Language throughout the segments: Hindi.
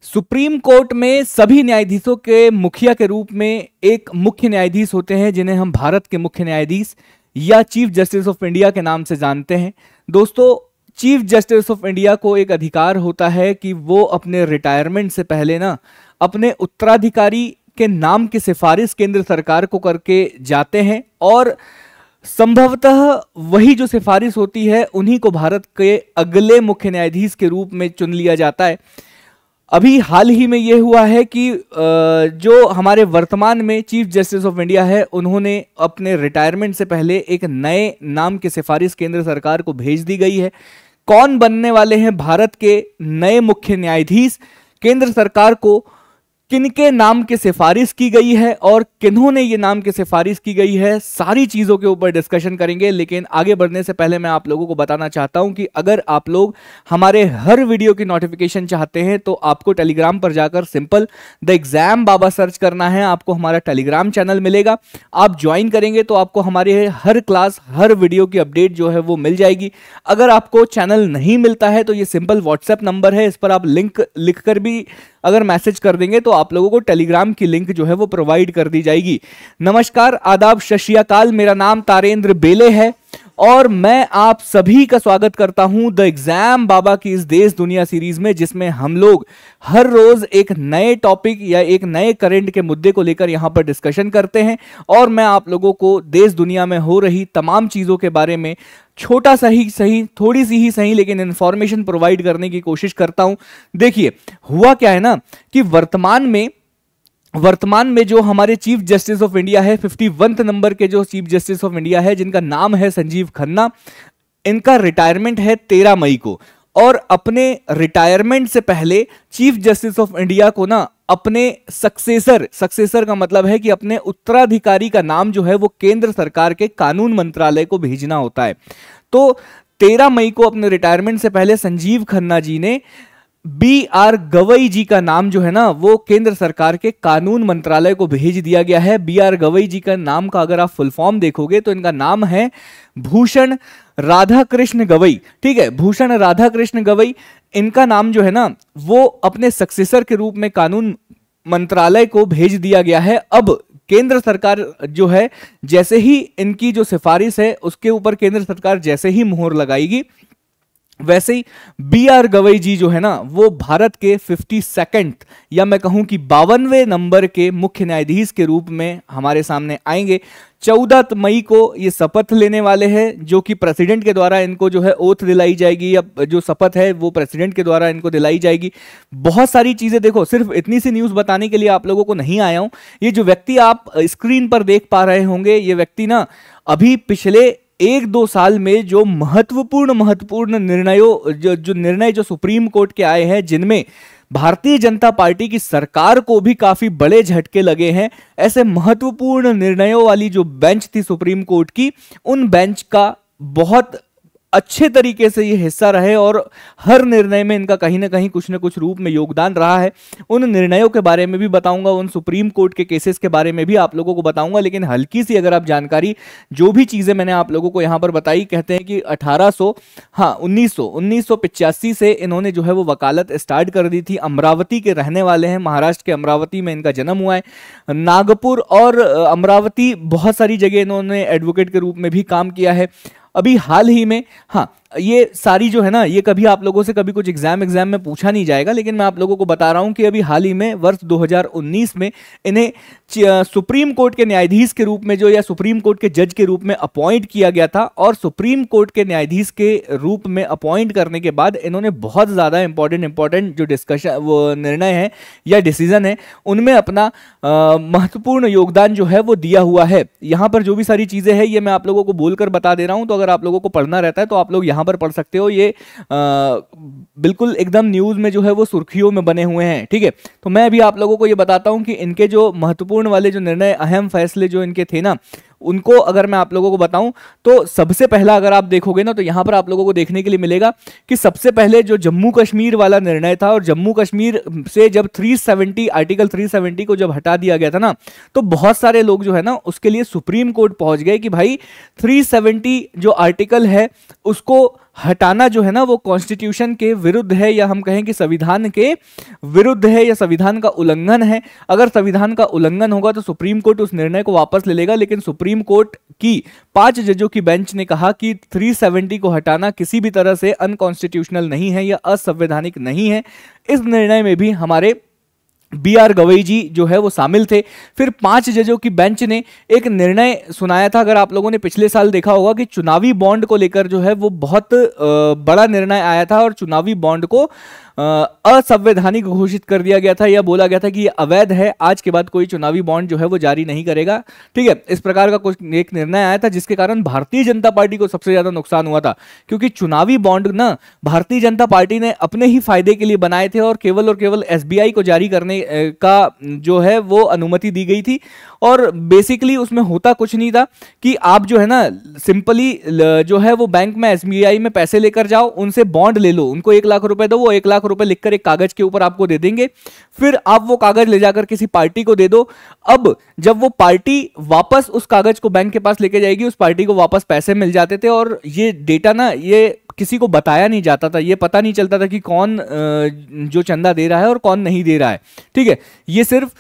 सुप्रीम कोर्ट में सभी न्यायाधीशों के मुखिया के रूप में एक मुख्य न्यायाधीश होते हैं जिन्हें हम भारत के मुख्य न्यायाधीश या चीफ जस्टिस ऑफ इंडिया के नाम से जानते हैं। दोस्तों, चीफ जस्टिस ऑफ इंडिया को एक अधिकार होता है कि वो अपने रिटायरमेंट से पहले अपने उत्तराधिकारी के नाम की सिफारिश केंद्र सरकार को करके जाते हैं और संभवतः वही जो सिफारिश होती है उन्हीं को भारत के अगले मुख्य न्यायाधीश के रूप में चुन लिया जाता है। अभी हाल ही में यह हुआ है कि जो हमारे वर्तमान में चीफ जस्टिस ऑफ इंडिया है उन्होंने अपने रिटायरमेंट से पहले एक नए नाम की सिफारिश केंद्र सरकार को भेज दी गई है। कौन बनने वाले हैं भारत के नए मुख्य न्यायाधीश, केंद्र सरकार को किनके नाम की सिफारिश की गई है और किन्होंने ये नाम की सिफारिश की गई है, सारी चीजों के ऊपर डिस्कशन करेंगे। लेकिन आगे बढ़ने से पहले मैं आप लोगों को बताना चाहता हूं कि अगर आप लोग हमारे हर वीडियो की नोटिफिकेशन चाहते हैं तो आपको टेलीग्राम पर जाकर simple the exam Baba search करना है। आपको हमारा टेलीग्राम चैनल मिलेगा, आप ज्वाइन करेंगे तो आपको हमारे हर क्लास हर वीडियो की अपडेट जो है वो मिल जाएगी। अगर आपको चैनल नहीं मिलता है तो ये सिंपल व्हाट्सएप नंबर है, इस पर आप लिंक लिखकर भी अगर मैसेज कर देंगे तो आप लोगों को टेलीग्राम की लिंक जो है वो प्रोवाइड कर दी जाएगी। नमस्कार, आदाब, सत श्री अकाल। मेरा नाम तारेंद्र बेले है और मैं आप सभी का स्वागत करता हूं द एग्जाम बाबा की इस देश दुनिया सीरीज में, जिसमें हम लोग हर रोज एक नए टॉपिक या एक नए करंट के मुद्दे को लेकर यहां पर डिस्कशन करते हैं और मैं आप लोगों को देश दुनिया में हो रही तमाम चीजों के बारे में छोटा सा ही सही, थोड़ी सी ही सही, लेकिन इंफॉर्मेशन प्रोवाइड करने की कोशिश करता हूं। देखिए, हुआ क्या है ना कि वर्तमान में जो हमारे चीफ जस्टिस ऑफ इंडिया है, 51 नंबर के जो चीफ जस्टिस ऑफ इंडिया है जिनका नाम है संजीव खन्ना, इनका रिटायरमेंट है 13 मई को। और अपने रिटायरमेंट से पहले चीफ जस्टिस ऑफ इंडिया को अपने सक्सेसर का मतलब है कि अपने उत्तराधिकारी का नाम जो है वो केंद्र सरकार के कानून मंत्रालय को भेजना होता है। तो 13 मई को अपने रिटायरमेंट से पहले संजीव खन्ना जी ने BR गवई जी का नाम जो है वो केंद्र सरकार के कानून मंत्रालय को भेज दिया गया है। BR गवई जी का नाम का अगर आप फुल फॉर्म देखोगे तो इनका नाम है भूषण राधाकृष्ण गवई। ठीक है, भूषण राधाकृष्ण गवई, इनका नाम जो है वो अपने सक्सेसर के रूप में कानून मंत्रालय को भेज दिया गया है। अब केंद्र सरकार जो है, जैसे ही इनकी जो सिफारिश है उसके ऊपर केंद्र सरकार जैसे ही मुहर लगाएगी, वैसे ही BR गवई जी जो है वो भारत के 52nd या मैं कहूं कि 52वें नंबर के मुख्य न्यायाधीश के रूप में हमारे सामने आएंगे। 14 मई को ये शपथ लेने वाले हैं, जो कि प्रेसिडेंट के द्वारा इनको जो है ओथ दिलाई जाएगी, या जो शपथ है वो प्रेसिडेंट के द्वारा इनको दिलाई जाएगी। बहुत सारी चीजें, देखो सिर्फ इतनी सी न्यूज बताने के लिए आप लोगों को नहीं आया हूं। ये जो व्यक्ति आप स्क्रीन पर देख पा रहे होंगे, ये व्यक्ति अभी पिछले 1-2 साल में जो महत्वपूर्ण निर्णयों जो निर्णय जो सुप्रीम कोर्ट के आए हैं, जिनमें भारतीय जनता पार्टी की सरकार को भी काफी बड़े झटके लगे हैं, ऐसे महत्वपूर्ण निर्णयों वाली जो बेंच थी सुप्रीम कोर्ट की, उन बेंच का बहुत अच्छे तरीके से ये हिस्सा रहे और हर निर्णय में इनका कहीं ना कहीं कुछ ना कुछ रूप में योगदान रहा है। उन निर्णयों के बारे में भी बताऊंगा, उन सुप्रीम कोर्ट के केसेस के बारे में भी आप लोगों को बताऊंगा। लेकिन हल्की सी अगर आप जानकारी, जो भी चीजें मैंने आप लोगों को यहां पर बताई, कहते हैं कि 1985 से इन्होंने जो है वो वकालत स्टार्ट कर दी थी। अमरावती के रहने वाले हैं, महाराष्ट्र के अमरावती में इनका जन्म हुआ है। नागपुर और अमरावती, बहुत सारी जगह इन्होंने एडवोकेट के रूप में भी काम किया है। अभी हाल ही में, ये सारी जो है ये कभी आप लोगों से कभी कुछ एग्जाम में पूछा नहीं जाएगा, लेकिन मैं आप लोगों को बता रहा हूं कि अभी हाल ही में वर्ष 2019 में इन्हें सुप्रीम कोर्ट के न्यायाधीश के रूप में या सुप्रीम कोर्ट के जज के रूप में अपॉइंट किया गया था। और सुप्रीम कोर्ट के न्यायाधीश के रूप में अपॉइंट करने के बाद इन्होंने बहुत ज्यादा इंपॉर्टेंट जो डिस्कशन, वो निर्णय है या डिसीजन है, उनमें अपना महत्वपूर्ण योगदान जो है वो दिया हुआ है। यहां पर जो भी सारी चीजें हैं ये मैं आप लोगों को बोलकर बता दे रहा हूं, तो अगर आप लोगों को पढ़ना रहता है तो आप लोग यहां पर पढ़ सकते हो। ये बिल्कुल एकदम न्यूज में जो है वो सुर्खियों में बने हुए हैं। ठीक है, तो मैं अभी आप लोगों को ये बताता हूं कि इनके जो महत्वपूर्ण वाले जो निर्णय, अहम फैसले जो इनके थे उनको अगर मैं आप लोगों को बताऊं तो सबसे पहला अगर आप देखोगे तो यहां पर आप लोगों को देखने के लिए मिलेगा कि सबसे पहले जो जम्मू कश्मीर वाला निर्णय था, और जम्मू कश्मीर से जब 370 आर्टिकल 370 को जब हटा दिया गया था तो बहुत सारे लोग जो है उसके लिए सुप्रीम कोर्ट पहुंच गए कि भाई 370 जो आर्टिकल है उसको हटाना जो है ना वो कॉन्स्टिट्यूशन के विरुद्ध है, या हम कहें कि संविधान के विरुद्ध है, या संविधान का उल्लंघन है। अगर संविधान का उल्लंघन होगा तो सुप्रीम कोर्ट उस निर्णय को वापस ले लेगा, लेकिन सुप्रीम कोर्ट की 5 जजों की बेंच ने कहा कि 370 को हटाना किसी भी तरह से अनकॉन्स्टिट्यूशनल नहीं है या असंवैधानिक नहीं है। इस निर्णय में भी हमारे बी.आर. गवई जी जो है वो शामिल थे। फिर 5 जजों की बेंच ने एक निर्णय सुनाया था। अगर आप लोगों ने पिछले साल देखा होगा कि चुनावी बॉन्ड को लेकर जो है वो बहुत बड़ा निर्णय आया था और चुनावी बॉन्ड को असंवैधानिक घोषित कर दिया गया था, या बोला गया था कि ये अवैध है, आज के बाद कोई चुनावी बॉन्ड जो है वो जारी नहीं करेगा। ठीक है, इस प्रकार का कुछ एक निर्णय आया था, जिसके कारण भारतीय जनता पार्टी को सबसे ज्यादा नुकसान हुआ था, क्योंकि चुनावी बॉन्ड ना भारतीय जनता पार्टी ने अपने ही फायदे के लिए बनाए थे और केवल एसबीआई को जारी करने का जो है वो अनुमति दी गई थी। और बेसिकली उसमें होता कुछ नहीं था कि आप जो है ना सिंपली जो है वो बैंक में एसबीआई में पैसे लेकर जाओ, उनसे बॉन्ड ले लो, उनको 1 लाख रुपए दो, वो 1 लाख रुपए लिखकर एक कागज के ऊपर आपको दे देंगे, फिर आप वो कागज ले जाकर किसी पार्टी को दे दो। अब जब वो पार्टी वापस उस कागज को बैंक के पास लेके जाएगी, उस पार्टी को वापस पैसे मिल जाते थे। और ये डेटा ना ये किसी को बताया नहीं जाता था, ये पता नहीं चलता था कि कौन जो चंदा दे रहा है और कौन नहीं दे रहा है। ठीक है, ये सिर्फ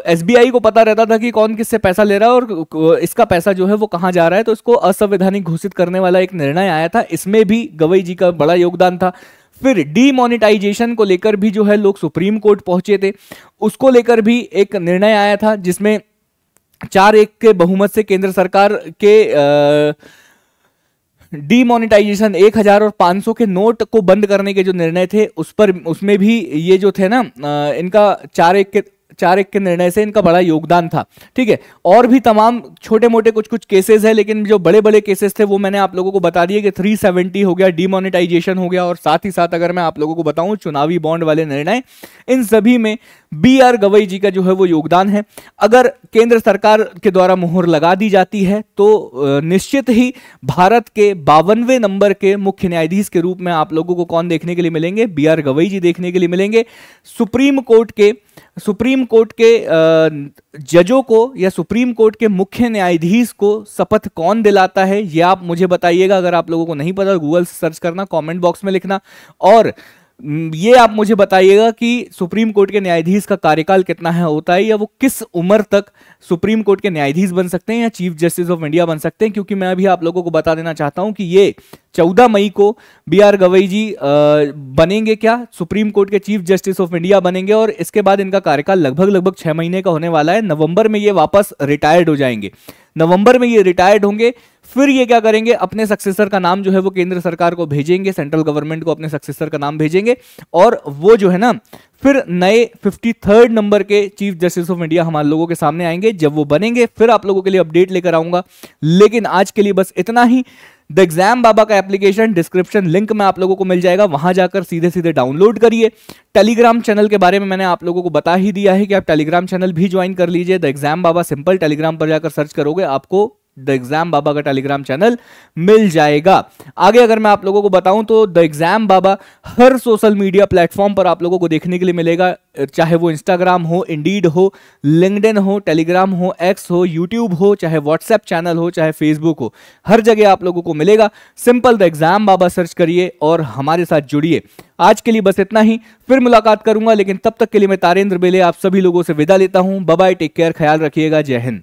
एसबीआई को पता रहता था कि कौन किससे पैसा ले रहा है और इसका पैसा जो है वो कहां जा रहा है। तो इसको असंवैधानिक घोषित करने वाला एक निर्णय आया था, इसमें भी गवई जी का बड़ा योगदान था। फिर डीमोनेटाइजेशन को लेकर भी जो है लोग सुप्रीम कोर्ट पहुंचे थे, उसको लेकर भी एक निर्णय आया था, जिसमें 4-1 के बहुमत से केंद्र सरकार के डीमोनेटाइजेशन 1000 और 500 के नोट को बंद करने के जो निर्णय थे उसमें भी ये जो थे ना इनका 4-1 के निर्णय से इनका बड़ा योगदान था। ठीक है, और भी तमाम छोटे मोटे कुछ केसेस है, लेकिन जो बड़े बड़े केसेस थे वो मैंने आप लोगों को बता दिए कि 370 हो गया, डीमोनेटाइजेशन हो गया, और साथ ही साथ अगर मैं आप लोगों को बताऊं चुनावी बॉन्ड वाले निर्णय, इन सभी में बी.आर. गवई जी का जो है वो योगदान है। अगर केंद्र सरकार के द्वारा मुहर लगा दी जाती है तो निश्चित ही भारत के 52वें नंबर के मुख्य न्यायाधीश के रूप में आप लोगों को कौन देखने के लिए मिलेंगे? बी.आर. गवई जी देखने के लिए मिलेंगे। सुप्रीम कोर्ट के जजों को या सुप्रीम कोर्ट के मुख्य न्यायाधीश को शपथ कौन दिलाता है, ये आप मुझे बताइएगा। अगर आप लोगों को नहीं पता गूगल से सर्च करना, कमेंट बॉक्स में लिखना, और ये आप मुझे बताइएगा कि सुप्रीम कोर्ट के न्यायाधीश का कार्यकाल कितना है होता है, या वो किस उम्र तक सुप्रीम कोर्ट के न्यायाधीश बन सकते हैं या चीफ जस्टिस ऑफ इंडिया बन सकते हैं। क्योंकि मैं अभी आप लोगों को बता देना चाहता हूं कि ये 14 मई को बी.आर. गवई जी बनेंगे क्या, सुप्रीम कोर्ट के चीफ जस्टिस ऑफ इंडिया बनेंगे, और इसके बाद इनका कार्यकाल लगभग 6 महीने का होने वाला है। नवंबर में ये वापस रिटायर्ड हो जाएंगे, नवंबर में ये रिटायर्ड होंगे। फिर ये क्या करेंगे, अपने सक्सेसर का नाम जो है वो केंद्र सरकार को भेजेंगे, सेंट्रल गवर्नमेंट को अपने सक्सेसर का नाम भेजेंगे, और वो जो है ना फिर नए 53rd नंबर के चीफ जस्टिस ऑफ इंडिया हमारे लोगों के सामने आएंगे। जब वो बनेंगे फिर आप लोगों के लिए अपडेट लेकर आऊंगा। लेकिन आज के लिए बस इतना ही। द एग्जाम बाबा का एप्लीकेशन डिस्क्रिप्शन लिंक में आप लोगों को मिल जाएगा, वहां जाकर सीधे सीधे डाउनलोड करिए। टेलीग्राम चैनल के बारे में मैंने आप लोगों को बता ही दिया है कि आप टेलीग्राम चैनल भी ज्वाइन कर लीजिए। The exam Baba simple Telegram पर जाकर सर्च करोगे, आपको द एग्जाम बाबा का टेलीग्राम चैनल मिल जाएगा। आगे अगर मैं आप लोगों को बताऊं तो the exam Baba her social media platform पर आप लोगों को देखने के लिए मिलेगा, चाहे वो इंस्टाग्राम हो, इंडीड हो, लिंक्डइन हो, टेलीग्राम हो, एक्स हो, यूट्यूब हो, चाहे व्हाट्सएप चैनल हो, चाहे फेसबुक हो, हर जगह आप लोगों को मिलेगा। Simple the exam Baba search करिए और हमारे साथ जुड़िए। आज के लिए बस इतना ही, फिर मुलाकात करूंगा, लेकिन तब तक के लिए मैं तारेंद्र बेले आप सभी लोगों से विदा लेता हूं। बाय बाय, टेक केयर, ख्याल रखिएगा, जय हिंद।